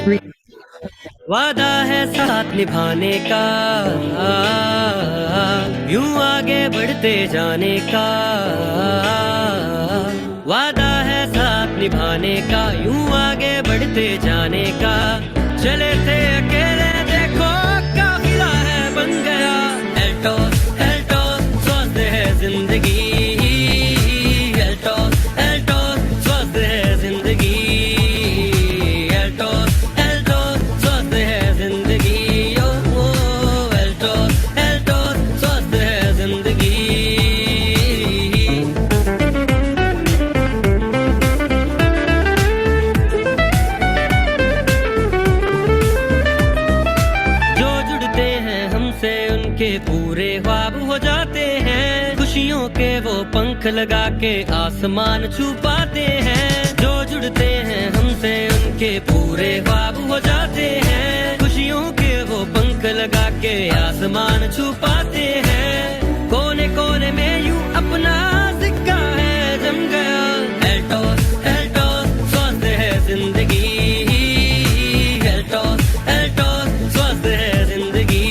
वादा है साथ निभाने का, यूं आगे बढ़ते जाने का। वादा है साथ निभाने का, यूं आगे बढ़ते जाने का। चले थे अकेले, देखो काफिला है बन गया। एल्टोस एल्टोस स्वस्थ है जिंदगी, एल्टोस एल्टोस स्वस्थ है जिंदगी, एल्टोस एल्टोस स्वस्थ है जिंदगी। ओ एल्टोस एल्टोस स्वस्थ है जिंदगी। जो जुड़ते हैं हमसे उनके पूरे ख्वाब हो जाते हैं। खुशियों के वो पंख लगा के आसमान छू पाते हैं। जो जुड़ते हैं हमसे उनके पूरे ख्वाब हो जाते हैं। खुशियों के वो पंख लगा के आसमान छू पाते हैं। कोने कोने में यूं अपना सिक्का है जम गया। एल्टोस एल्टोस स्वस्थ है जिंदगी, एल्टोस एल्टोस स्वस्थ है जिंदगी,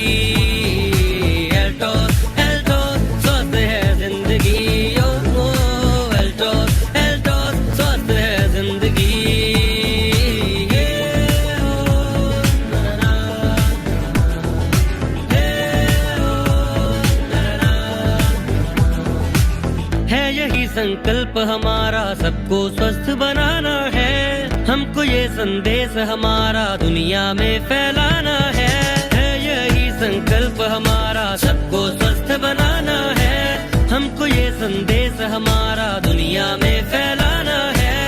एल्टोस एल्टोस स्वस्थ है जिंदगी। ओ एल्टोस एल्टोस स्वस्थ है जिंदगी। है यही संकल्प हमारा, सबको स्वस्थ बनाना है। हमको ये संदेश हमारा दुनिया में फैलाना है। यही संकल्प हमारा, सबको स्वस्थ बनाना है। हमको ये संदेश हमारा दुनिया में फैलाना है।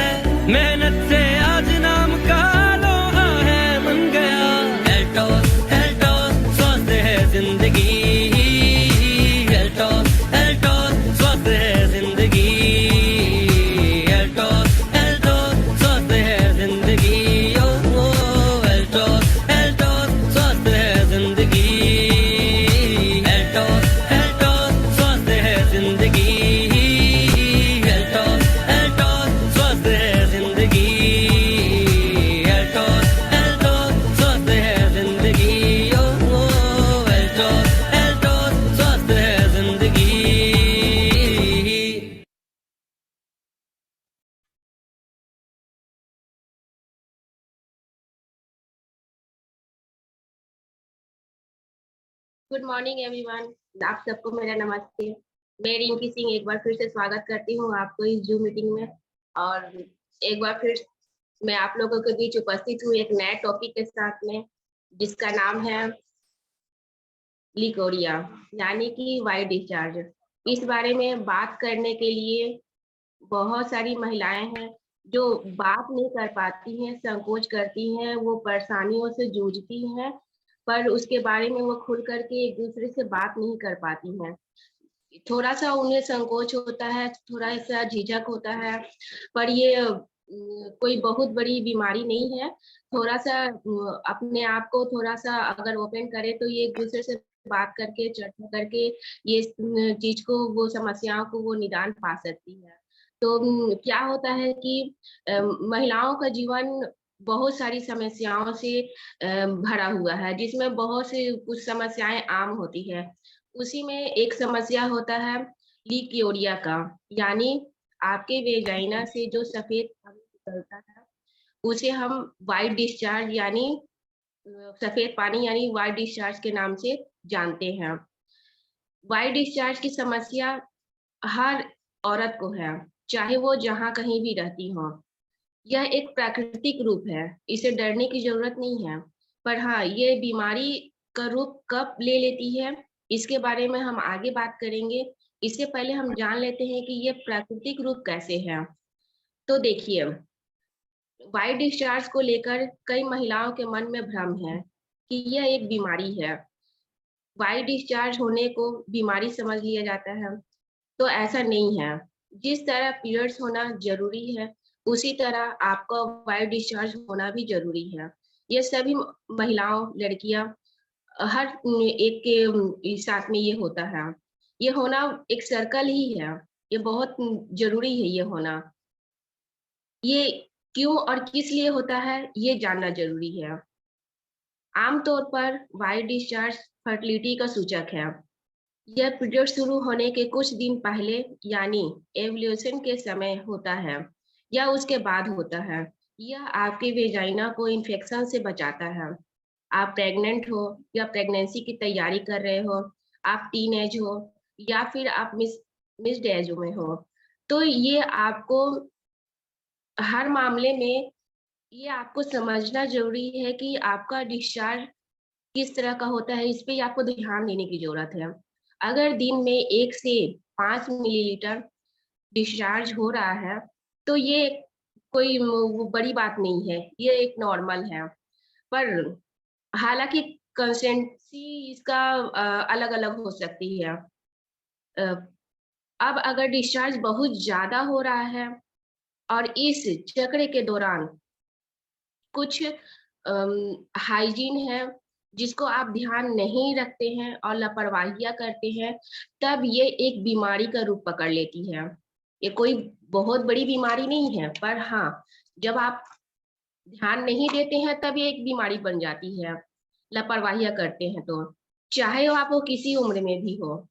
मेहनत से आज नाम का लोहा है बन गया। एल्टोस एल्टोस स्वस्थ है जिंदगी, एल्टोस एल्टोस स्वस्थ है जिंदगी, एल्टोस एल्टोस स्वस्थ है जिंदगी। ओ एल्टोस एल्टोस स्वस्थ है जिंदगी, एल्टोस एल्टोस स्वस्थ है जिंदगी, एल्टोस एल्टोस स्वस्थ है जिंदगी, एल्टोस एल्टोस स्वस्थ है जिंदगी। ओ एल्टोस एल्टोस स्वस्थ है जिंदगी। गुड मॉर्निंग एवरीवन, आप सबको मेरा नमस्ते। मैं रिंकी सिंह एक बार फिर से स्वागत करती हूँ आपको इस जूम मीटिंग में। और एक बार फिर मैं आप लोगों के बीच उपस्थित हूँ एक नए टॉपिक के साथ में, जिसका नाम है लिकोरिया, यानी कि वाइट डिस्चार्ज। इस बारे में बात करने के लिए बहुत सारी महिलाएं हैं जो बात नहीं कर पाती हैं, संकोच करती हैं, वो परेशानियों से जूझती हैं, पर उसके बारे में वो खुल करके एक दूसरे से बात नहीं कर पाती हैं। थोड़ा सा उन्हें संकोच होता है, थोड़ा सा झिझक होता है, पर ये कोई बहुत बड़ी बीमारी नहीं है। थोड़ा सा अपने आप को थोड़ा सा अगर ओपन करे तो ये एक दूसरे से बात करके, चर्चा करके ये चीज को, वो समस्याओं को वो निदान पा सकती है। तो क्या होता है कि महिलाओं का जीवन बहुत सारी समस्याओं से भरा हुआ है, जिसमें बहुत सी कुछ समस्याएं आम होती है। उसी में एक समस्या होता है लीक का, यानी आपके वेजाइना से जो सफेद पानी निकलता है उसे हम वाइट डिस्चार्ज यानी सफेद पानी यानी वाइट डिस्चार्ज के नाम से जानते हैं। वाइट डिस्चार्ज की समस्या हर औरत को है, चाहे वो जहाँ कहीं भी रहती हो। यह एक प्राकृतिक रूप है, इसे डरने की जरूरत नहीं है। पर हाँ, ये बीमारी का रूप कब ले लेती है इसके बारे में हम आगे बात करेंगे। इससे पहले हम जान लेते हैं कि ये प्राकृतिक रूप कैसे है। तो देखिए, वाइट डिस्चार्ज को लेकर कई महिलाओं के मन में भ्रम है कि यह एक बीमारी है। वाइट डिस्चार्ज होने को बीमारी समझ लिया जाता है, तो ऐसा नहीं है। जिस तरह पीरियड्स होना जरूरी है, उसी तरह आपका वाइट डिस्चार्ज होना भी जरूरी है। ये सभी महिलाओं, लड़कियां, हर एक के साथ में ये होता है। ये होना एक सर्कल ही है, ये बहुत जरूरी है ये होना। ये क्यों और किस लिए होता है, ये जानना जरूरी है। आमतौर पर वाइट डिस्चार्ज फर्टिलिटी का सूचक है। यह पीरियड शुरू होने के कुछ दिन पहले यानी एवोल्यूशन के समय होता है या उसके बाद होता है। यह आपके वेजाइना को इन्फेक्शन से बचाता है। आप प्रेग्नेंट हो या प्रेगनेंसी की तैयारी कर रहे हो, आप टीनेज हो या फिर आप मिस्ड एज में हो, तो ये आपको हर मामले में ये आपको समझना ज़रूरी है कि आपका डिस्चार्ज किस तरह का होता है, इस पे आपको ध्यान देने की ज़रूरत है। अगर दिन में 1 से 5 मिलीलीटर डिस्चार्ज हो रहा है, तो ये कोई वो बड़ी बात नहीं है, ये एक नॉर्मल है। पर हालाँकि कंसिस्टेंसी इसका अलग-अलग हो सकती है। अ, अब अगर डिस्चार्ज बहुत ज़्यादा हो रहा है और इस चक्र के दौरान कुछ हाइजीन है जिसको आप ध्यान नहीं रखते हैं और लापरवाहियाँ करते हैं, तब ये एक बीमारी का रूप पकड़ लेती है। ये कोई बहुत बड़ी बीमारी नहीं है, पर हाँ, जब आप ध्यान नहीं देते हैं तब ये एक बीमारी बन जाती है, लापरवाहियाँ करते हैं तो। चाहे वो आप वो किसी उम्र में भी हो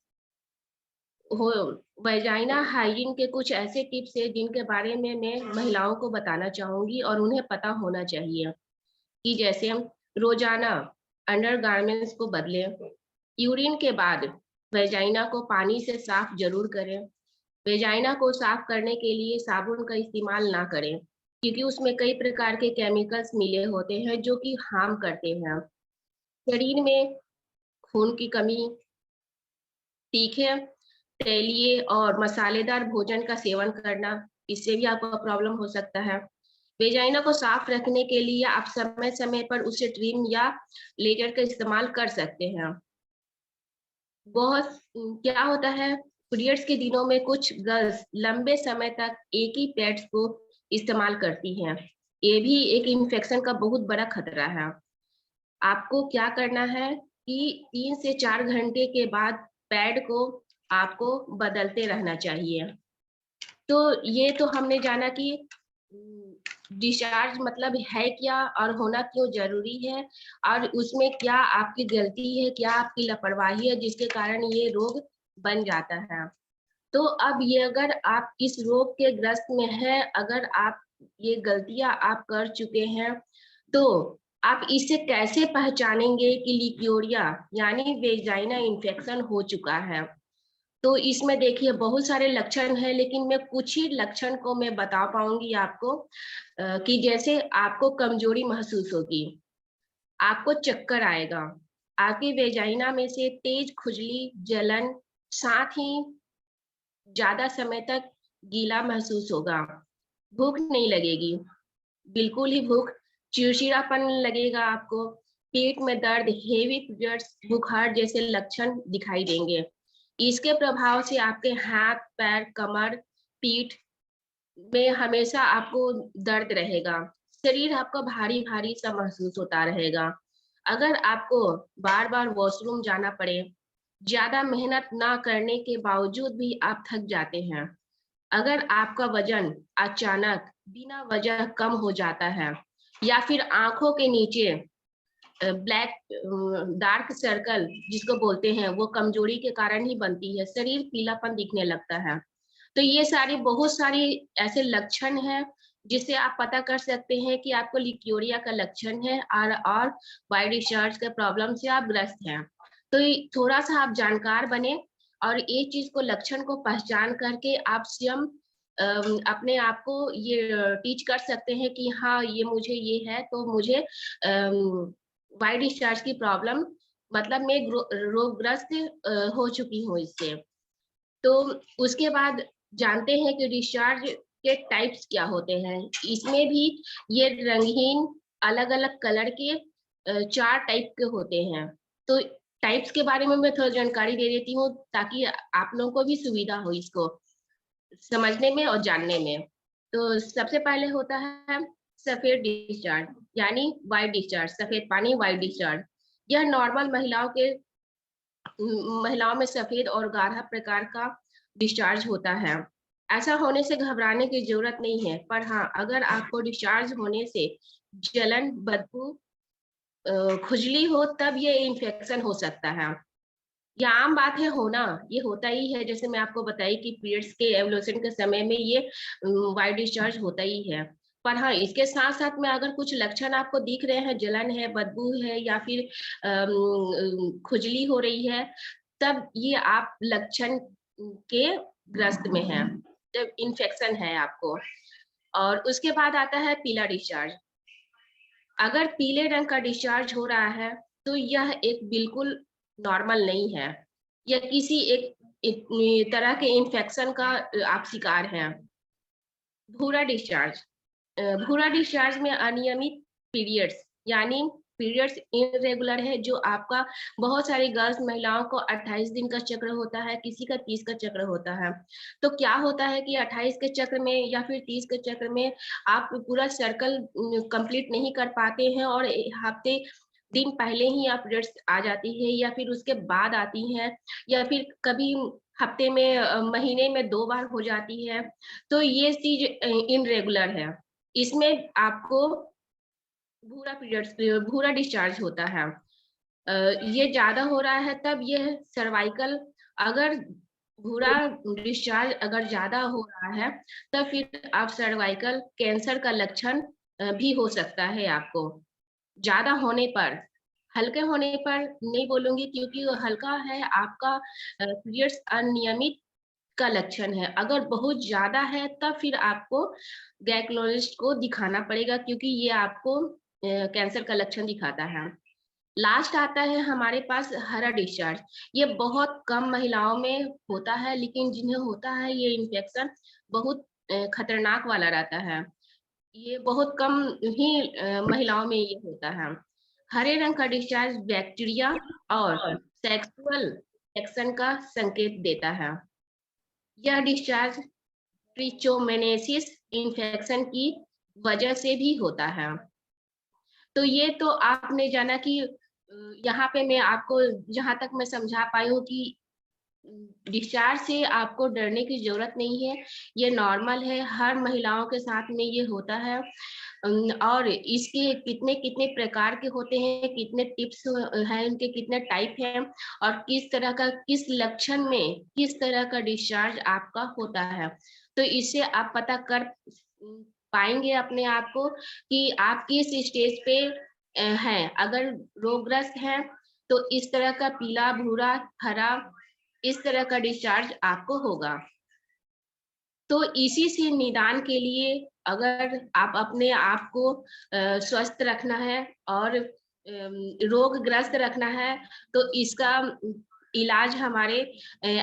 वैजाइना हाइजीन के कुछ ऐसे टिप्स हैं जिनके बारे में मैं महिलाओं को बताना चाहूँगी और उन्हें पता होना चाहिए। कि जैसे हम रोजाना अंडरगारमेंट्स को बदलें, यूरिन के बाद वेजाइना को पानी से साफ जरूर करें। वेजाइना को साफ करने के लिए साबुन का इस्तेमाल ना करें, क्योंकि उसमें कई प्रकार के केमिकल्स मिले होते हैं जो कि हार्म करते हैं। शरीर में खून की कमी, तीखे, तैलीय और मसालेदार भोजन का सेवन करना, इससे भी आपको प्रॉब्लम हो सकता है। वेजाइना को साफ रखने के लिए आप समय-समय पर उसे ट्रिम या लेजर का इस्तेमाल कर सकते हैं। बहुत क्या होता है, पीरियड्स के दिनों में कुछ गर्ल्स लंबे समय तक एक ही पैड्स को इस्तेमाल करती हैं। ये भी एक इन्फेक्शन का बहुत बड़ा खतरा है। आपको क्या करना है कि 3 से 4 घंटे के बाद पैड को आपको बदलते रहना चाहिए। तो ये तो हमने जाना कि डिस्चार्ज मतलब है क्या और होना क्यों ज़रूरी है और उसमें क्या आपकी गलती है, क्या आपकी लापरवाही है जिसके कारण ये रोग बन जाता है। तो अब ये अगर आप इस रोग के ग्रस्त में हैं, अगर आप ये गलतियाँ आप कर चुके हैं, तो आप इसे कैसे पहचानेंगे कि लिक्योरिया यानी वेजाइना इन्फेक्शन हो चुका है? तो इसमें देखिए बहुत सारे लक्षण हैं, लेकिन मैं कुछ ही लक्षण को मैं बता पाऊँगी आपको कि जैसे आपको कमज़ोरी महसूस होगी, आपको चक्कर आएगा, आपकी वेजाइना में से तेज़ खुजली, जलन, साथ ही ज़्यादा समय तक गीला महसूस होगा, भूख नहीं लगेगी, बिल्कुल ही भूख, चिड़चिड़ापन लगेगा आपको, पेट में दर्द, हेवी पीरियड्स, बुखार जैसे लक्षण दिखाई देंगे। इसके प्रभाव से आपके हाथ, पैर, कमर, पीठ में हमेशा आपको दर्द रहेगा। शरीर आपका भारी-भारी सा महसूस होता रहेगा। अगर आपको बार-बार वॉशरूम जाना पड़े, ज़्यादा मेहनत ना करने के बावजूद भी आप थक जाते हैं। अगर आपका वज़न अचानक बिना वजह कम हो जाता है या फिर आँखों के नीचे ब्लैक डार्क सर्कल जिसको बोलते हैं, वो कमजोरी के कारण ही बनती है, शरीर पीलापन दिखने लगता है। तो ये सारी बहुत सारी ऐसे लक्षण हैं, जिससे आप पता कर सकते हैं कि आपको लिक्योरिया का लक्षण है और वाइट डिस्चार्ज के प्रॉब्लम से आप ग्रस्त हैं। तो थोड़ा-सा आप जानकार बने और एक चीज़ को लक्षण को पहचान करके आप स्वयं अपने आप को ये टीच कर सकते हैं कि हाँ, ये मुझे ये है, तो मुझे वाइट डिस्चार्ज की प्रॉब्लम मतलब मैं रोगग्रस्त हो चुकी हूँ इससे। तो उसके बाद जानते हैं कि डिस्चार्ज के टाइप्स क्या होते हैं। इसमें भी ये रंगीन अलग-अलग कलर के 4 टाइप के होते हैं। तो टाइप्स के बारे में मैं थोड़ा जानकारी दे देती हूँ ताकि आप लोगों को भी सुविधा हो इसको समझने में और जानने में। तो सबसे पहले होता है सफ़ेद डिस्चार्ज यानी व्हाइट डिस्चार्ज, सफ़ेद पानी व्हाइट डिस्चार्ज। यह नॉर्मल महिलाओं में सफ़ेद और गाढ़ा प्रकार का डिस्चार्ज होता है। ऐसा होने से घबराने की ज़रूरत नहीं है, पर हाँ, अगर आपको डिस्चार्ज होने से जलन, बदबू, खुजली हो तब ये इन्फेक्शन हो सकता है। ये आम बात है होना, ये होता ही है जैसे मैं आपको बताई कि पीरियड्स के एवोल्यूशन के समय में ये व्हाइट डिस्चार्ज होता ही है। पर हाँ, इसके साथ-साथ में अगर कुछ लक्षण आपको दिख रहे हैं, जलन है, बदबू है या फिर खुजली हो रही है, तब ये आप लक्षण के ग्रस्त में हैं, जब इन्फेक्शन है आपको। और उसके बाद आता है पीला डिस्चार्ज। अगर पीले रंग का डिस्चार्ज हो रहा है, तो यह एक बिल्कुल नॉर्मल नहीं है। यह किसी एक तरह के इन्फेक्शन का आप शिकार हैं। भूरा डिस्चार्ज। भूरा डिस्चार्ज में अनियमित पीरियड्स यानी पीरियड्स इर्रेगुलर है जो आपका बहुत सारी गर्ल्स महिलाओं को 28 दिन का चक्र होता है, किसी का 30 का चक्र होता है। तो क्या होता है कि 28 के चक्र में या फिर 30 के चक्र में आप पूरा सर्कल कंप्लीट नहीं कर पाते हैं और हफ्ते दिन पहले ही आप पीरियड्स आ जाती है या फिर उसके बाद आती हैं या फिर कभी हफ्ते में महीने में 2 बार हो जाती है। तो ये चीज़ इर्रेगुलर है। इसमें आपको भूरा डिस्चार्ज होता है। ये ज़्यादा हो रहा है तब यह सर्वाइकल अगर भूरा डिस्चार्ज अगर ज़्यादा हो रहा है, तब फिर आप सर्वाइकल कैंसर का लक्षण भी हो सकता है आपको। ज़्यादा होने पर, हल्के होने पर नहीं बोलूँगी क्योंकि वो हल्का है आपका पीरियड्स अनियमित का लक्षण है। अगर बहुत ज़्यादा है तब फिर आपको गायनेकोलॉजिस्ट को दिखाना पड़ेगा क्योंकि ये आपको कैंसर का लक्षण दिखाता है। लास्ट आता है हमारे पास हरा डिस्चार्ज। ये बहुत कम महिलाओं में होता है लेकिन जिन्हें होता है ये इन्फेक्शन बहुत खतरनाक वाला रहता है। ये बहुत कम ही महिलाओं में ये होता है। हरे रंग का डिस्चार्ज बैक्टीरिया और सेक्सुअल इन्फेक्शन का संकेत देता है। यह डिस्चार्ज ट्रिचोमोनासिस इन्फेक्शन की वजह से भी होता है। तो ये तो आपने जाना कि यहाँ पे मैं आपको जहाँ तक मैं समझा पाई हूँ कि डिस्चार्ज से आपको डरने की ज़रूरत नहीं है, ये नॉर्मल है, हर महिलाओं के साथ में ये होता है। और इसके कितने-कितने प्रकार के होते हैं, कितने टिप्स हैं, इनके कितने टाइप हैं और किस तरह का किस लक्षण में किस तरह का डिस्चार्ज आपका होता है। तो इससे आप पता कर पाएँगे अपने आप को कि आप किस स्टेज पे हैं। अगर रोगग्रस्त हैं, तो इस तरह का पीला, भूरा, हरा इस तरह का डिस्चार्ज आपको होगा। तो इसी से निदान के लिए अगर आप अपने आप को स्वस्थ रखना है और रोगग्रस्त रखना है, तो इसका इलाज हमारे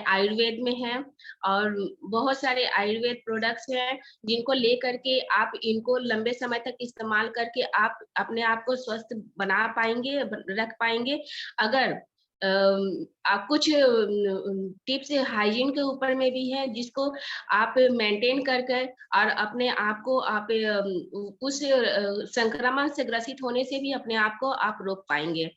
आयुर्वेद में है और बहुत सारे आयुर्वेद प्रोडक्ट्स हैं, जिनको लेकर के आप इनको लंबे समय तक इस्तेमाल करके आप अपने आप को स्वस्थ बना पाएँगे, ब रख पाएँगे। अगर आप कुछ टिप्स हाइजीन के ऊपर में भी है जिसको आप मेंटेन कर कर और अपने आप को आप उस संक्रमण से ग्रसित होने से भी अपने आप को आप रोक पाएँगे।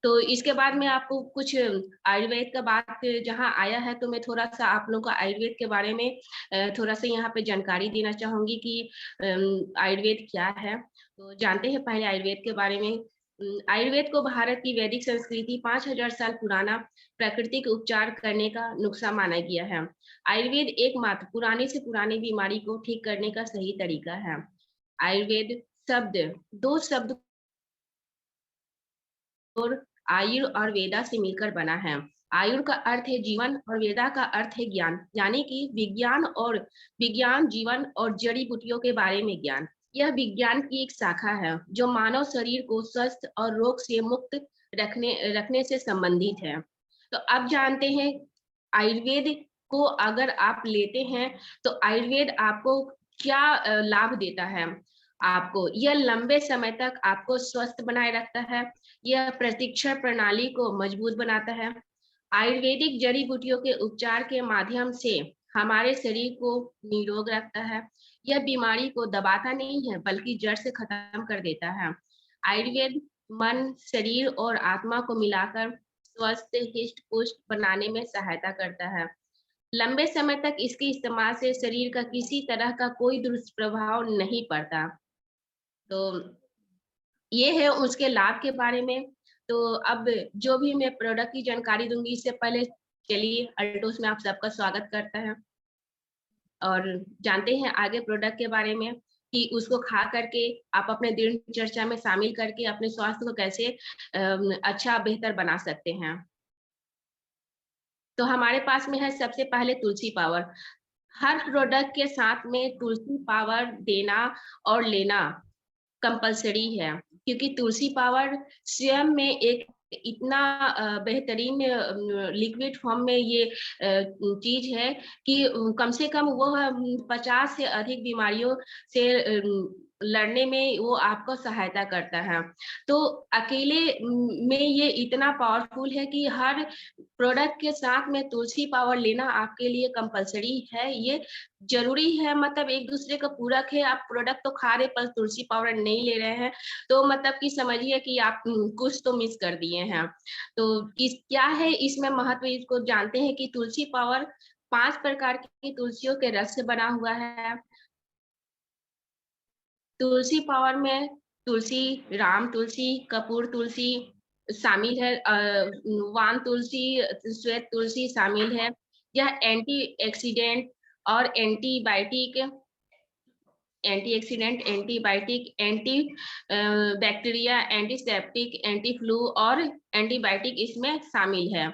तो इसके बाद में आपको कुछ आयुर्वेद का बात जहाँ आया है तो मैं थोड़ा-सा आप लोगों को आयुर्वेद के बारे में थोड़ा-सा यहाँ पे जानकारी देना चाहूँगी कि आयुर्वेद क्या है? तो जानते हैं पहले आयुर्वेद के बारे में। आयुर्वेद को भारत की वैदिक संस्कृति 5000 साल पुराना प्राकृतिक उपचार करने का नुस्खा माना गया है। आयुर्वेद एकमात्र पुराने से पुरानी बीमारी को ठीक करने का सही तरीका है। आयुर्वेद शब्द 2 शब्द और आयु और वेदा से मिलकर बना है। आयु का अर्थ है जीवन और वेदा का अर्थ है ज्ञान, यानी कि विज्ञान, जीवन और जड़ी-बूटियों के बारे में ज्ञान। यह विज्ञान की एक शाखा है, जो मानव शरीर को स्वस्थ और रोग से मुक्त रखने से संबंधित है। तो अब जानते हैं आयुर्वेद को अगर आप लेते हैं, तो आयुर्वेद आपको क्या लाभ देता है आपको? यह लंबे समय तक आपको स्वस्थ बनाए रखता है। यह प्रतिरक्षण प्रणाली को मजबूत बनाता है। आयुर्वेदिक जड़ी-बूटियों के उपचार के माध्यम से हमारे शरीर को निरोग रखता है। यह बीमारी को दबाता नहीं है, बल्कि जड़ से खत्म कर देता है। आयुर्वेद मन, शरीर और आत्मा को मिलाकर स्वस्थ, हिष्ट-पुष्ट बनाने में सहायता करता है। लंबे समय तक इसके इस्तेमाल से शरीर का किसी तरह का कोई दुष्प्रभाव नहीं पड़ता। तो ये है उसके लाभ के बारे में। तो अब जो भी मैं प्रोडक्ट की जानकारी दूँगी, इससे पहले चलिए अल्टोस में आप सबका स्वागत करता है और जानते हैं आगे प्रोडक्ट के बारे में कि उसको खा करके आप अपने दिनचर्या में शामिल करके अपने स्वास्थ्य को कैसे अच्छा बेहतर बना सकते हैं। तो हमारे पास में है सबसे पहले तुलसी पावर। हर प्रोडक्ट के साथ में तुलसी पावर देना और लेना कंपल्सरी है, क्योंकि तुलसी पावर स्वयं में एक इतना बेहतरीन लिक्विड फॉर्म में ये चीज़ है कि कम से कम वो 50 से अधिक बीमारियों से लड़ने में वो आपको सहायता करता है। तो अकेले में ये इतना पावरफुल है कि हर प्रोडक्ट के साथ में तुलसी पावर लेना आपके लिए कंपल्सरी है। ये ज़रूरी है, मतलब एक-दूसरे का पूरक है, आप प्रोडक्ट तो खा रहे पर तुलसी पाउडर नहीं ले रहे हैं, तो मतलब कि समझिए कि आप कुछ तो मिस कर दिए हैं। तो किस क्या है इसमें महत्व, इसको जानते हैं कि तुलसी पावर 5 प्रकार की तुलसियों के रस से बना हुआ है। तुलसी पावर में तुलसी, राम तुलसी, कपूर तुलसी शामिल है, वान तुलसी, श्वेत तुलसी शामिल है। यह एंटी-ऑक्सीडेंट और antioxidant, antibiotic, bacteria, antiseptic, anti flu और एंटीबायोटिक इसमें शामिल है।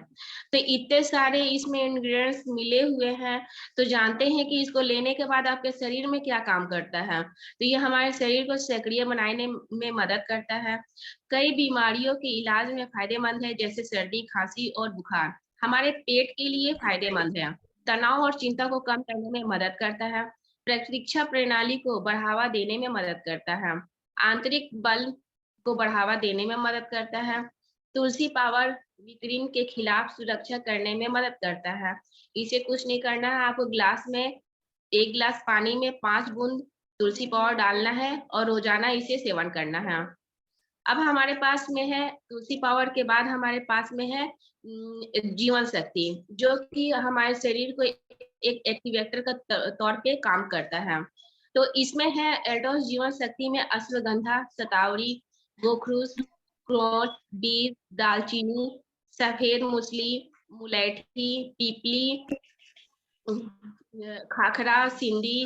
तो इतने सारे इसमें इंग्रेडिएंट्स मिले हुए हैं, तो जानते हैं कि इसको लेने के बाद आपके शरीर में क्या काम करता है। तो ये हमारे शरीर को सक्रिय बनाने में मदद करता है। कई बीमारियों के इलाज में फ़ायदेमंद है, जैसे सर्दी, खाँसी और बुखार। हमारे पेट के लिए फ़ायदेमंद है। तनाव और चिंता को कम करने में मदद करता है। प्रतिरक्षा प्रणाली को बढ़ावा देने में मदद करता है। आंतरिक बल को बढ़ावा देने में मदद करता है। तुलसी पावर मिग्रेन के खिलाफ सुरक्षा करने में मदद करता है। इसे कुछ नहीं करना है, आपको ग्लास में 1 ग्लास पानी में 5 बूंद तुलसी पाउडर डालना है और रोज़ाना इसे सेवन करना है। अब हमारे पास में है तुलसी पावर के बाद हमारे पास में है जीवन शक्ति, जो कि हमारे शरीर को एक एक्टिवेटर का तौर पे काम करता है। तो इसमें है एल्डोस जीवन शक्ति में अश्वगंधा, शतावरी, गोखरूस, क्रोट, बीज, दालचीनी, सफेद मूसली, मुलैठी, पीपली, खाखरा, सिंधी,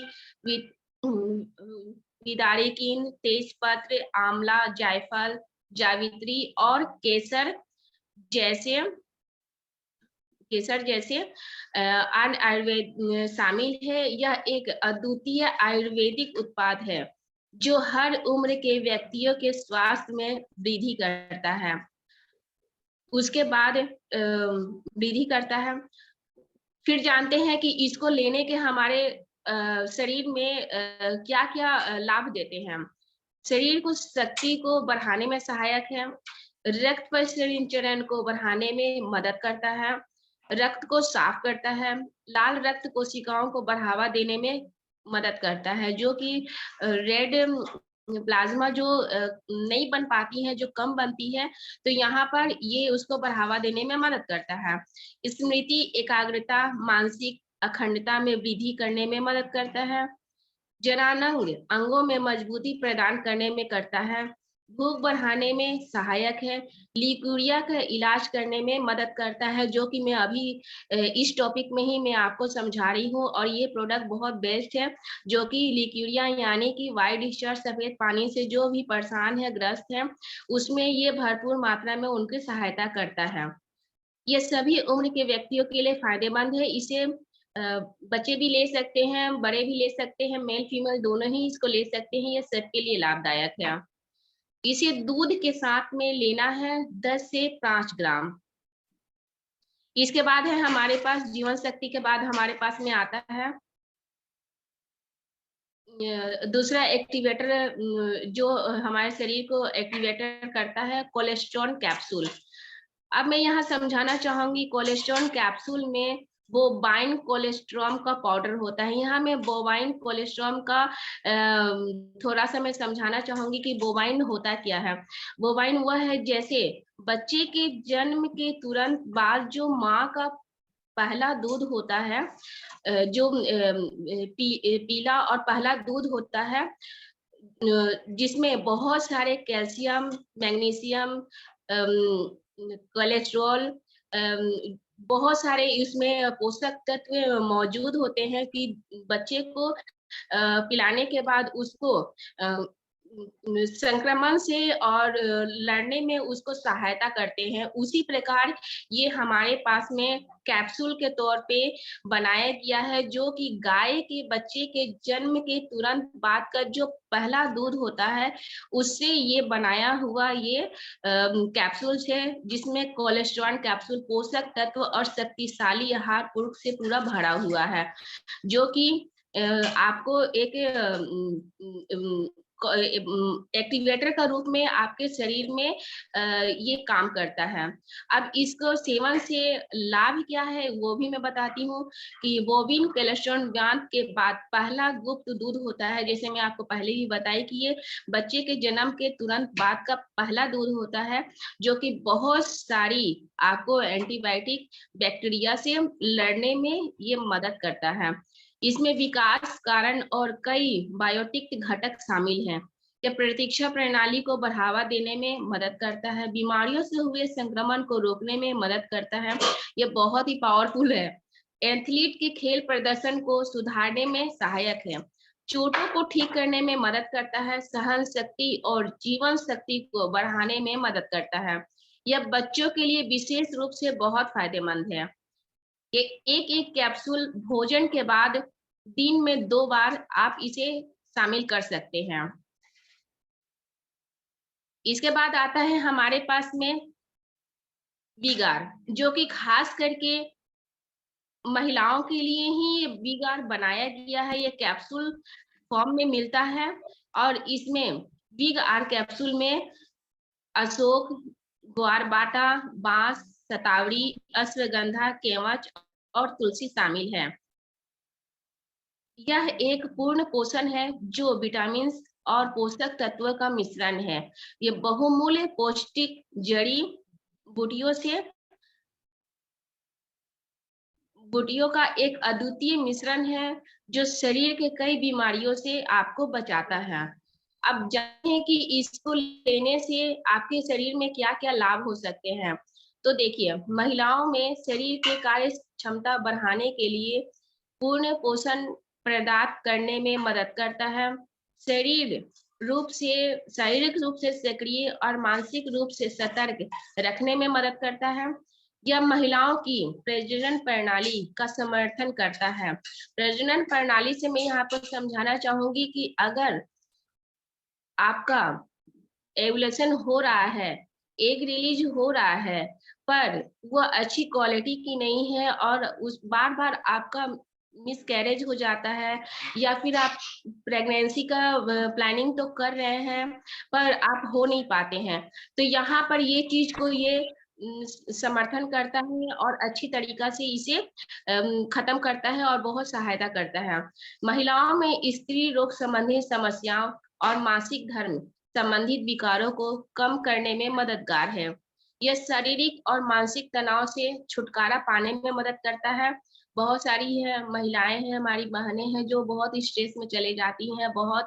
विदारेकीन, तेजपत्र, आंवला, जायफल, जावित्री और जैसे केसर जैसे अन्य आयुर्वेद शामिल है। यह एक अद्वितीय आयुर्वेदिक उत्पाद है, जो हर उम्र के व्यक्तियों के स्वास्थ्य में वृद्धि करता है। उसके बाद वृद्धि करता है। फिर जानते हैं कि इसको लेने के हमारे शरीर में क्या-क्या लाभ देते हैं। शरीर को शक्ति को बढ़ाने में सहायक है, रक्त परिसंचरण को बढ़ाने में मदद करता है, रक्त को साफ करता है, लाल रक्त कोशिकाओं को बढ़ावा देने में मदद करता है, जो कि रेड प्लाज़्मा जो नहीं बन पाती है, जो कम बनती है, तो यहाँ पर ये उसको बढ़ावा देने में मदद करता है। स्मृति, एकाग्रता, मानसिक अखंडता में वृद्धि करने में मदद करता है। जरानंग अंगों में मजबूती प्रदान करने में करता है, भूख बढ़ाने में सहायक है, लिकुरिया का इलाज करने में मदद करता है, जो कि मैं अभी इस टॉपिक में ही मैं आपको समझा रही हूँ और ये प्रोडक्ट बहुत बेस्ट है, जो कि लिकुरिया यानी कि व्हाइट डिस्चार्ज सफेद पानी से जो भी परेशान है, ग्रस्त है, उसमें ये भरपूर मात्रा में उनकी सहायता करता है। ये सभी उम्र के व्यक्तियों के लिए फ़ायदेमंद है। इसे बच्चे भी ले सकते हैं, बड़े भी ले सकते हैं, मेल-फीमेल दोनों ही इसको ले सकते हैं, ये सबके लिए लाभदायक है। इसे दूध के साथ में लेना है 10 से 5 ग्राम। इसके बाद है हमारे पास जीवन शक्ति के बाद हमारे पास में आता है दूसरा एक्टिवेटर जो हमारे शरीर को एक्टिवेटर करता है, कोलेस्ट्रॉल कैप्सूल। अब मैं यहाँ समझाना चाहूँगी कोलेस्ट्रॉल कैप्सूल में बोवाइन कोलेस्ट्रॉल का पाउडर होता है। यहाँ मैं बोवाइन कोलेस्ट्रॉल का थोड़ा-सा मैं समझाना चाहूँगी कि बोवाइन होता क्या है? बोवाइन वह है जैसे बच्चे के जन्म के तुरंत बाद जो माँ का पहला दूध होता है, जो पीला और पहला दूध होता है, जिसमें बहुत सारे कैल्शियम, मैग्नीशियम, कोलेस्ट्रॉल, बहुत सारे इसमें पोषक तत्व मौजूद होते हैं कि बच्चे को पिलाने के बाद उसको संक्रमण से और लड़ने में उसको सहायता करते हैं। उसी प्रकार ये हमारे पास में कैप्सूल के तौर पे बनाया गया है, जो कि गाय के बच्चे के जन्म के तुरंत बाद का जो पहला दूध होता है, उससे ये बनाया हुआ ये कैप्सूल्स है, जिसमें कोलेस्ट्रॉल कैप्सूल पोषक तत्व और शक्तिशाली आहार पूर्व से पूरा भरा हुआ है, जो कि आपको एक एक्टिवेटर का रूप में आपके शरीर में ये काम करता है। अब इसको सेवन से लाभ क्या है वो भी मैं बताती हूँ कि बोविन कोलेस्ट्रॉल व्यांत के बाद पहला गुप्त दूध होता है, जैसे मैं आपको पहले ही बताई कि ये बच्चे के जन्म के तुरंत बाद का पहला दूध होता है, जो कि बहुत सारी आपको एंटीबायोटिक बैक्टीरिया से लड़ने में ये मदद करता है। इसमें विकास कारण और कई बायोटिक घटक शामिल हैं। यह प्रतीक्षा प्रणाली को बढ़ावा देने में मदद करता है, बीमारियों से हुए संक्रमण को रोकने में मदद करता है। यह बहुत ही पावरफुल है। एथलीट के खेल प्रदर्शन को सुधारने में सहायक है, चोटों को ठीक करने में मदद करता है, सहन शक्ति और जीवन शक्ति को बढ़ाने में मदद करता है। यह बच्चों के लिए विशेष रूप से बहुत फायदेमंद है। एक कैप्सूल भोजन के बाद दिन में 2 बार आप इसे शामिल कर सकते हैं। इसके बाद आता है हमारे पास में वीगार, जो कि खास करके महिलाओं के लिए ही वीगार बनाया गया है। ये कैप्सूल फॉर्म में मिलता है और इसमें वीगार कैप्सूल में अशोक, ग्वारबाटा, बांस, शतावरी, अश्वगंधा, केवच और तुलसी शामिल है। यह एक पूर्ण पोषण है जो विटामिन और पोषक तत्वों का मिश्रण है। ये बहुमूल्य पौष्टिक जड़ी बूटियों का एक अद्वितीय मिश्रण है, जो शरीर के कई बीमारियों से आपको बचाता है। अब जानते हैं कि इसको लेने से आपके शरीर में क्या-क्या लाभ हो सकते हैं। तो देखिए, महिलाओं में शरीर के कार्य क्षमता बढ़ाने के लिए पूर्ण पोषण प्रदान करने में मदद करता है। शारीरिक रूप से सक्रिय और मानसिक रूप से सतर्क रखने में मदद करता है। यह महिलाओं की प्रजनन प्रणाली का समर्थन करता है। प्रजनन प्रणाली से मैं यहाँ पर समझाना चाहूंगी कि अगर आपका एवुलेशन हो रहा है, एग रिलीज हो रहा है, पर वह अच्छी क्वालिटी की नहीं है और उस बार-बार आपका मिसकैरेज हो जाता है, या फिर आप प्रेगनेंसी का प्लानिंग तो कर रहे हैं पर आप हो नहीं पाते हैं, तो यहाँ पर ये चीज को ये समर्थन करता है और अच्छी तरीका से इसे खत्म करता है और बहुत सहायता करता है। महिलाओं में स्त्री रोग संबंधी समस्याओं और मासिक धर्म संबंधित विकारों को कम करने में मददगार है। यह शारीरिक और मानसिक तनाव से छुटकारा पाने में मदद करता है। बहुत सारी है महिलाएं हैं, हमारी बहनें हैं जो बहुत स्ट्रेस में चले जाती हैं, बहुत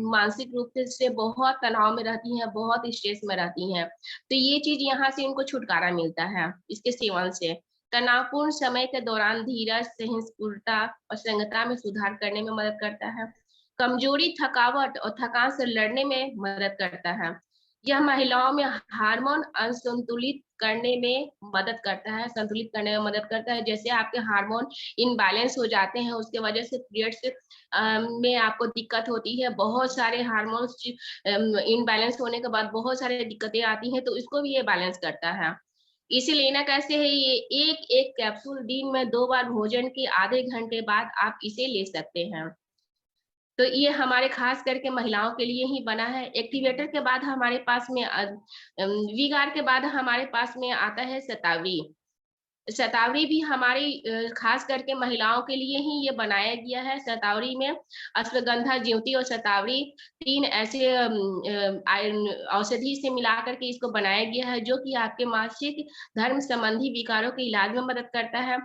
मानसिक रूप से बहुत तनाव में रहती हैं, बहुत स्ट्रेस में रहती हैं। तो ये चीज यहाँ से इनको छुटकारा मिलता है इसके सेवन से। तनावपूर्ण समय के दौरान धीरज, सहिष्णुता और संगता में सुधार करने में मदद करता है। कमजोरी, थकावट और थकान से लड़ने में मदद करता है। यह महिलाओं में हार्मोन असंतुलित करने में मदद करता है, संतुलित करने में मदद करता है। जैसे आपके हार्मोन इनबैलेंस हो जाते हैं, उसके वजह से पीरियड्स में आपको दिक्कत होती है। बहुत सारे हार्मोन्स इनबैलेंस होने के बाद बहुत सारे दिक्कतें आती हैं, तो इसको भी ये बैलेंस करता है। इसे लेना कैसे है, ये एक कैप्सूल दिन में 2 बार भोजन के आधे घंटे बाद आप इसे ले सकते हैं। तो ये हमारे खास करके महिलाओं के लिए ही बना है। एक्टिवेटर के बाद हमारे पास में वीगार के बाद हमारे पास में आता है शतावरी। शतावरी भी हमारी खास करके महिलाओं के लिए ही ये बनाया गया है। शतावरी में अश्वगंधा, ज्योति और शतावरी 3 ऐसे औषधि से मिलाकर के इसको बनाया गया है, जो कि आपके मासिक धर्म संबंधी विकारों के इलाज में मदद करता है,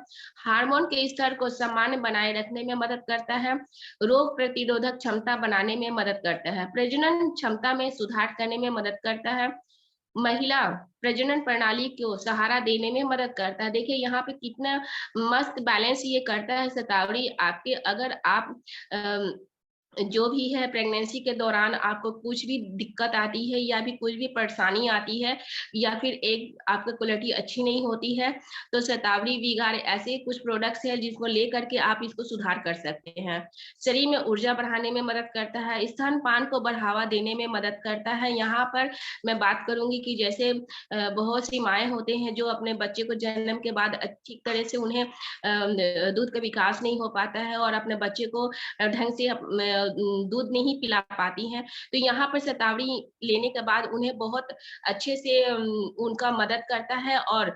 हार्मोन के स्तर को सामान्य बनाए रखने में मदद करता है, रोग प्रतिरोधक क्षमता बनाने में मदद करता है, प्रजनन क्षमता में सुधार करने में मदद करता है, महिला प्रजनन प्रणाली को सहारा देने में मदद करता है। देखिए यहाँ पे कितना मस्त बैलेंस ये करता है शतावरी। आपके अगर आप जो भी है प्रेगनेंसी के दौरान आपको कुछ भी दिक्कत आती है या भी कुछ भी परेशानी आती है या फिर एक आपकी क्वालिटी अच्छी नहीं होती है, तो शतावरी विगार ऐसे कुछ प्रोडक्ट्स हैं जिसको लेकर के आप इसको सुधार कर सकते हैं। शरीर में ऊर्जा बढ़ाने में मदद करता है, स्तनपान को बढ़ावा देने में मदद करता है। यहाँ पर मैं बात करूंगी कि जैसे बहुत सी माएँ होते हैं जो अपने बच्चे को जन्म के बाद अच्छी तरह से उन्हें दूध का विकास नहीं हो पाता है और अपने बच्चे को ढंग से दूध नहीं पिला पाती हैं, तो यहाँ पर शतावरी लेने के बाद उन्हें बहुत अच्छे से उनका मदद करता है और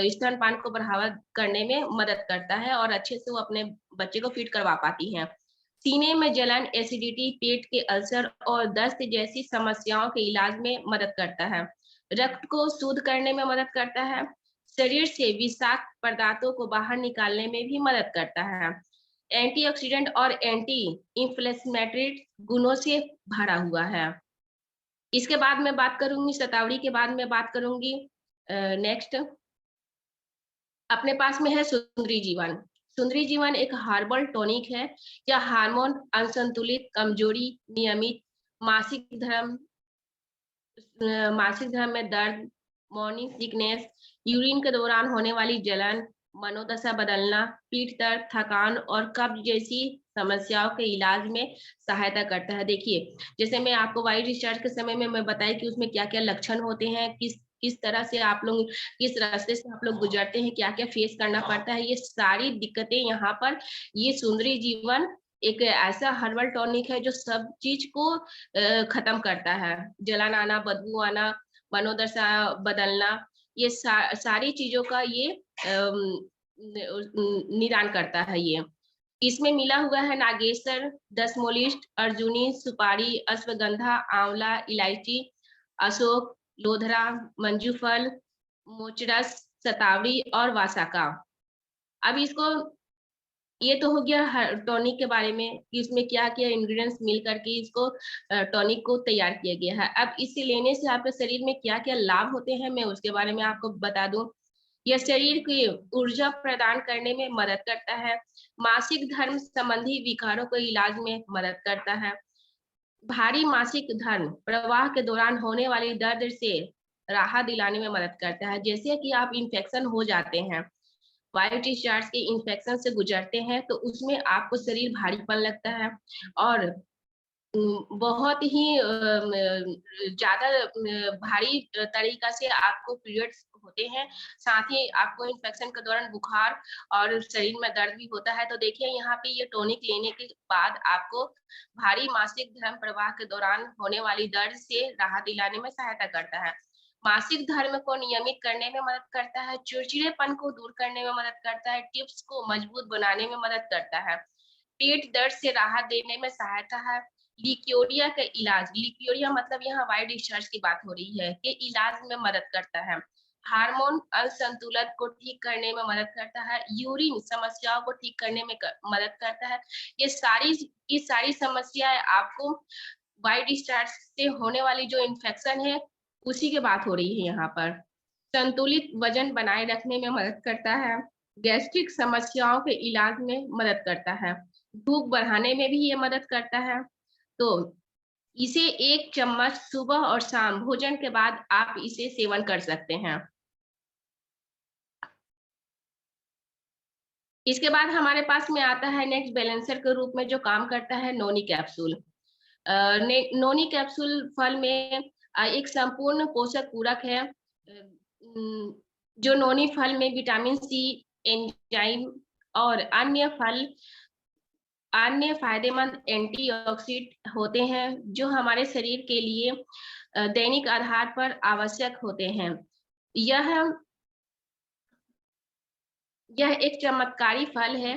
स्तनपान को बढ़ावा करने में मदद करता है और अच्छे से वो अपने बच्चे को फीड करवा पाती हैं। सीने में जलन, एसिडिटी, पेट के अल्सर और दस्त जैसी समस्याओं के इलाज में मदद करता है। रक्त को शुद्ध करने में मदद करता है। शरीर से विषाक्त पदार्थों को बाहर निकालने में भी मदद करता है। एंटीऑक्सीडेंट और एंटी इंफ्लेमेटरी गुणों से भरा हुआ है। इसके बाद मैं बात करूंगी शतावरी के बाद मैं बात करूंगी नेक्स्ट अपने पास में है सुंदरी जीवन। सुंदरी जीवन एक हर्बल टॉनिक है। यह हार्मोन असंतुलित, कमजोरी, नियमित मासिक धर्म में दर्द, मॉर्निंग सिकनेस, यूरिन के दौरान होने वाली जलन, मनोदशा बदलना, पीठ दर्द, थकान और कब्ज जैसी समस्याओं के इलाज में सहायता करता है। देखिए, जैसे मैं आपको वाइट डिस्चार्ज के समय में मैं बताई कि उसमें क्या-क्या लक्षण होते हैं, किस तरह से आप लोग किस रास्ते से आप लोग गुजरते हैं, क्या-क्या फेस करना पड़ता है, ये सारी दिक्कतें यहाँ पर ये सुंदरी जीवन एक ऐसा हर्बल टॉनिक है जो सब चीज को खत्म करता है। जलन आना, बदबू आना, मनोदशा बदलना, ये सारी चीजों का ये निदान करता है ये। इसमें मिला हुआ है नागेश्वर, दशमोलिस्ट, अर्जुनी, सुपारी, अश्वगंधा, आंवला, इलायची, अशोक, लोधरा, मंजूफल, मोचरस, शतावरी और वासाका। अब इसको ये तो हो गया टॉनिक के बारे में कि इसमें क्या-क्या इंग्रेडिएंट्स मिल करके इसको टॉनिक को तैयार किया गया है। अब इसे लेने से आपके शरीर में क्या-क्या लाभ होते हैं, मैं उसके बारे में आपको बता दूँ। यह शरीर की ऊर्जा प्रदान करने में मदद करता है, मासिक धर्म संबंधी विकारों को इलाज में मदद करता है, भारी मासिक धर्म प्रवाह के दौरान होने वाली दर्द से राहत दिलाने में मदद करता है। जैसे कि आप इन्फेक्शन हो जाते हैं, वाइट डिस्चार्ज के इन्फेक्शन से गुजरते हैं, तो उसमें आपको शरीर भारीपन लगता है और बहुत ही ज़्यादा भारी तरीका से आपको पीरियड्स होते हैं, साथ ही आपको इन्फेक्शन के दौरान बुखार और शरीर में दर्द भी होता है। तो देखिए यहाँ पे ये टॉनिक लेने के बाद आपको भारी मासिक धर्म प्रवाह के दौरान होने वाली दर्द से राहत दिलाने में सहायता करता है। मासिक धर्म को नियमित करने में मदद करता है, चिड़चिड़ेपन को दूर करने में मदद करता है, टिप्स को मजबूत बनाने में मदद करता है, पेट दर्द से राहत देने में सहायता है, लिक्योरिया का इलाज, लिक्योरिया मतलब यहाँ वाइट डिस्चार्ज की बात हो रही है, के इलाज में मदद करता है, हार्मोन असंतुलन को ठीक करने में मदद करता है, यूरिन समस्याओं को ठीक करने में मदद करता है। ये सारी समस्याएं आपको वाइट डिस्चार्ज से होने वाली जो इन्फेक्शन है उसी की बात हो रही है यहाँ पर। संतुलित वजन बनाए रखने में मदद करता है, गैस्ट्रिक समस्याओं के इलाज में मदद करता है, भूख बढ़ाने में भी ये मदद करता है। तो इसे 1 चम्मच सुबह और शाम भोजन के बाद आप इसे सेवन कर सकते हैं। इसके बाद हमारे पास में आता है नेक्स्ट बैलेंसर के रूप में जो काम करता है नोनी कैप्सूल। नोनी कैप्सूल फल में एक संपूर्ण पोषक पूरक है। जो नोनी फल में विटामिन सी, एंजाइम और अन्य फायदेमंद एंटीऑक्सीडेंट होते हैं जो हमारे शरीर के लिए दैनिक आधार पर आवश्यक होते हैं। यह यह एक चमत्कारी फल है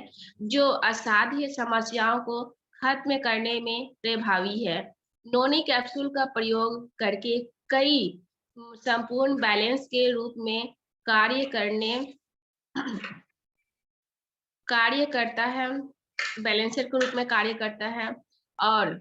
जो असाध्य समस्याओं को खत्म करने में प्रभावी है। नोनी कैप्सूल का प्रयोग करके कई संपूर्ण बैलेंस के रूप में कार्य करता है, बैलेंसर के रूप में कार्य करता है। और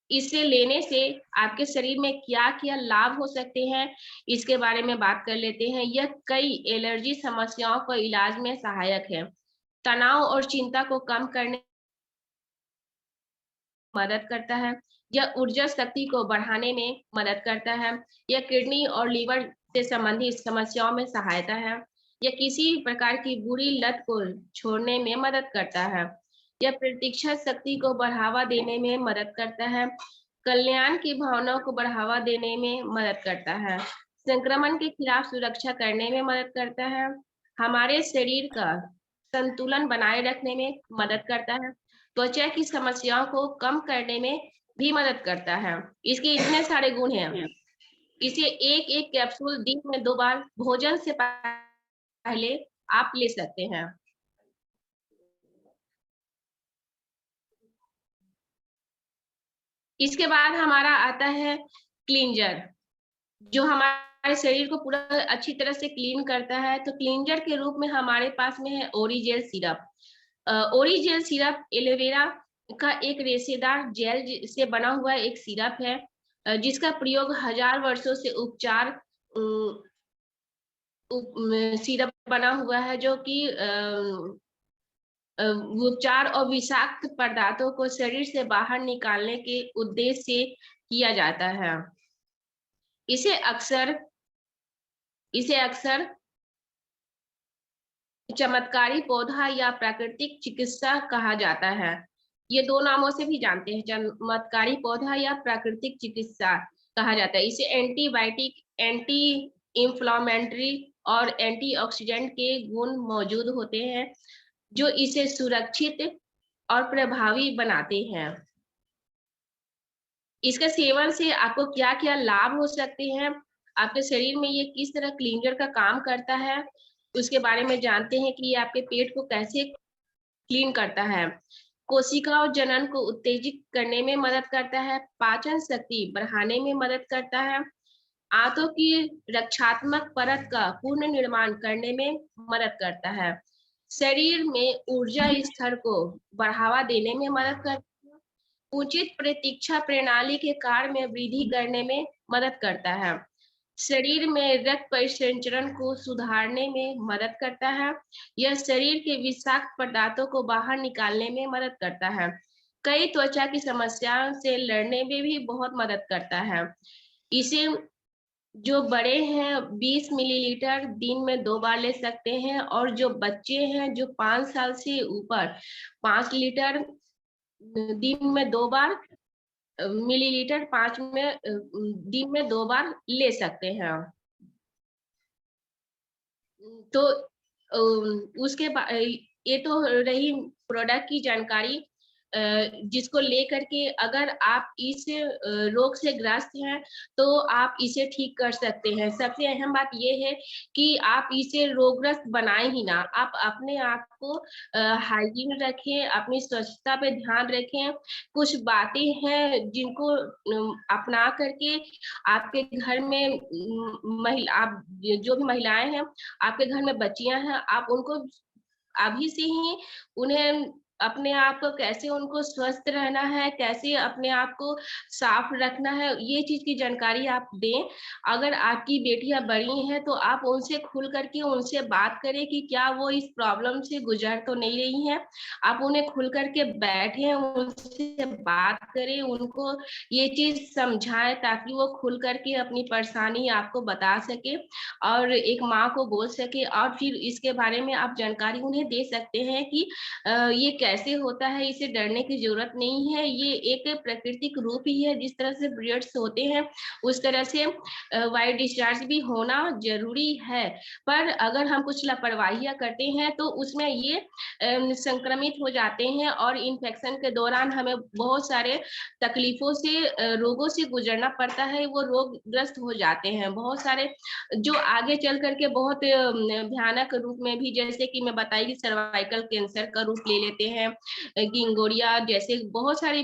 इसे लेने से आपके शरीर में क्या-क्या लाभ हो सकते हैं, इसके बारे में बात कर लेते हैं। यह कई एलर्जी समस्याओं को इलाज में सहायक है। तनाव और चिंता को कम करने में मदद करता है। यह ऊर्जा शक्ति को बढ़ाने में मदद करता है। यह किडनी और लीवर से संबंधित समस्याओं में सहायता है। यह किसी प्रकार की बुरी लत को छोड़ने में मदद करता है। यह प्रतीक्षा शक्ति को बढ़ावा देने में मदद करता है। कल्याण की भावनाओं को बढ़ावा देने में मदद करता है। संक्रमण के खिलाफ सुरक्षा करने में मदद करता है। हमारे शरीर का संतुलन बनाए रखने में मदद करता है। त्वचा की समस्याओं को कम करने में भी मदद करता है। इसके इतने सारे गुण हैं। इसे एक कैप्सूल दिन में 2 बार भोजन से पहले आप ले सकते हैं। इसके बाद हमारा आता है क्लींजर, जो हमारे शरीर को पूरा अच्छी तरह से क्लीन करता है। तो क्लींजर के रूप में हमारे पास में है ओरिजेल सिरप। ओरिजेल सिरप एलोवेरा का एक रेशेदार जेल से बना हुआ एक सिरप है, जिसका प्रयोग हजार वर्षों से सिरप बना हुआ है, जो कि उपचार और विषाक्त पदार्थों को शरीर से बाहर निकालने के उद्देश्य से किया जाता है। इसे अक्सर चमत्कारी पौधा या प्राकृतिक चिकित्सा कहा जाता है। ये 2 नामों से भी जानते हैं, चमत्कारी पौधा या प्राकृतिक चिकित्सा कहा जाता है। इसे एंटीबायोटिक, एंटी इंफ्लेमेटरी और एंटीऑक्सीडेंट के गुण मौजूद होते हैं, जो इसे सुरक्षित और प्रभावी बनाते हैं। इसके सेवन से आपको क्या-क्या लाभ हो सकते हैं, आपके शरीर में ये किस तरह क्लींजर का काम करता है, उसके बारे में जानते हैं कि ये आपके पेट को कैसे क्लीन करता है। कोशिका और जनन को उत्तेजित करने में मदद करता है, पाचन शक्ति बढ़ाने में मदद करता है, आंतों की रक्षात्मक परत का पूर्ण निर्माण करने में मदद करता है, शरीर में ऊर्जा स्तर को बढ़ावा देने में मदद करता है, उचित प्रतीक्षा प्रणाली के कार्य में वृद्धि करने में मदद करता है, शरीर में रक्त परिसंचरण को सुधारने में मदद करता है, यह शरीर के विषाक्त पदार्थों को बाहर निकालने में मदद करता है, कई त्वचा की समस्याओं से लड़ने में भी बहुत मदद करता है। इसे जो बड़े हैं 20 मिलीलीटर दिन में 2 बार ले सकते हैं, और जो बच्चे हैं जो 5 साल से ऊपर 5 लीटर दिन में 2 बार मिलीलीटर 5 में दिन में 2 बार ले सकते हैं। तो उसके ये तो रही प्रोडक्ट की जानकारी, जिसको लेकर के अगर आप इस रोग से ग्रस्त हैं, तो आप इसे ठीक कर सकते हैं। सबसे अहम बात ये है कि आप इसे रोगग्रस्त बनाएँ ही ना, आप अपने आप को हाइजीन रखें, अपनी स्वच्छता पे ध्यान रखें। कुछ बातें हैं जिनको अपना करके आपके घर में आप जो भी महिलाएँ हैं, आपके घर में बच्चियाँ हैं, आप उनको अभी से ही उन्हें अपने आप को कैसे उनको स्वस्थ रहना है, कैसे अपने आप को साफ रखना है, ये चीज़ की जानकारी आप दें। अगर आपकी बेटियाँ बड़ी हैं, तो आप उनसे खुल कर के उनसे बात करें कि क्या वो इस प्रॉब्लम से गुज़र तो नहीं रही हैं। आप उन्हें खुल कर के बैठें, उनसे बात करें, उनको ये चीज़ समझाएँ, ताकि वो खुल कर के अपनी परेशानी आपको बता सकें और एक माँ को बोल सके, और फिर इसके बारे में आप जानकारी उन्हें दे सकते हैं कि ये कैसे होता है, इसे डरने की ज़रूरत नहीं है। ये एक प्राकृतिक रूप ही है, जिस तरह से पीरियड्स होते हैं, उस तरह से व्हाइट डिस्चार्ज भी होना ज़रूरी है। पर अगर हम कुछ लापरवाहियाँ करते हैं, तो उसमें ये संक्रमित हो जाते हैं और इन्फेक्शन के दौरान हमें बहुत सारे तकलीफ़ों से रोगों से गुज़रना पड़ता है, वो रोगग्रस्त हो जाते हैं। बहुत सारे जो आगे चल कर के बहुत भयानक रूप में भी, जैसे कि मैं बताई कि सर्वाइकल कैंसर का रूप ले लेते हैं, गिंगोरिया जैसे बहुत सारी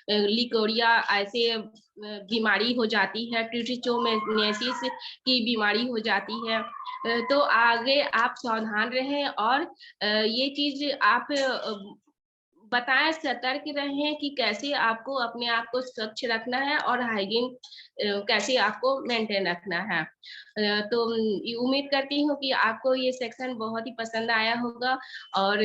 लिकोरिया ऐसे बीमारी हो जाती है, ट्रिटिचोमेनेसिस की बीमारी हो जाती है। तो आगे आप सावधान रहें और ये चीज़ आप बताएँ, सतर्क रहें कि कैसे आपको अपने आप को स्वच्छ रखना है और हाइजीन कैसे आपको मेंटेन रखना है। तो उम्मीद करती हूँ कि आपको ये सेक्शन बहुत ही पसंद आया होगा और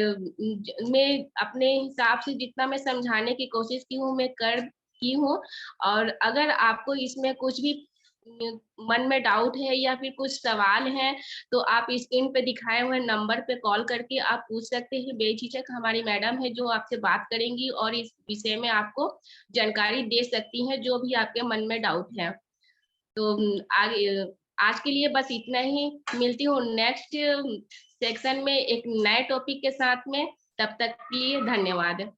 मैं अपने हिसाब से जितना मैं समझाने की कोशिश की हूँ, मैं कर की हूँ और अगर आपको इसमें कुछ भी मन में डाउट है या फिर कुछ सवाल हैं, तो आप स्क्रीन पे दिखाए हुए नंबर पे कॉल करके आप पूछ सकते हैं। बेझिझक हमारी मैडम है जो आपसे बात करेंगी और इस विषय में आपको जानकारी दे सकती हैं, जो भी आपके मन में डाउट है। तो आगे आज के लिए बस इतना ही। मिलती हूँ नेक्स्ट सेक्शन में एक नए टॉपिक के साथ में। तब तक के लिए धन्यवाद।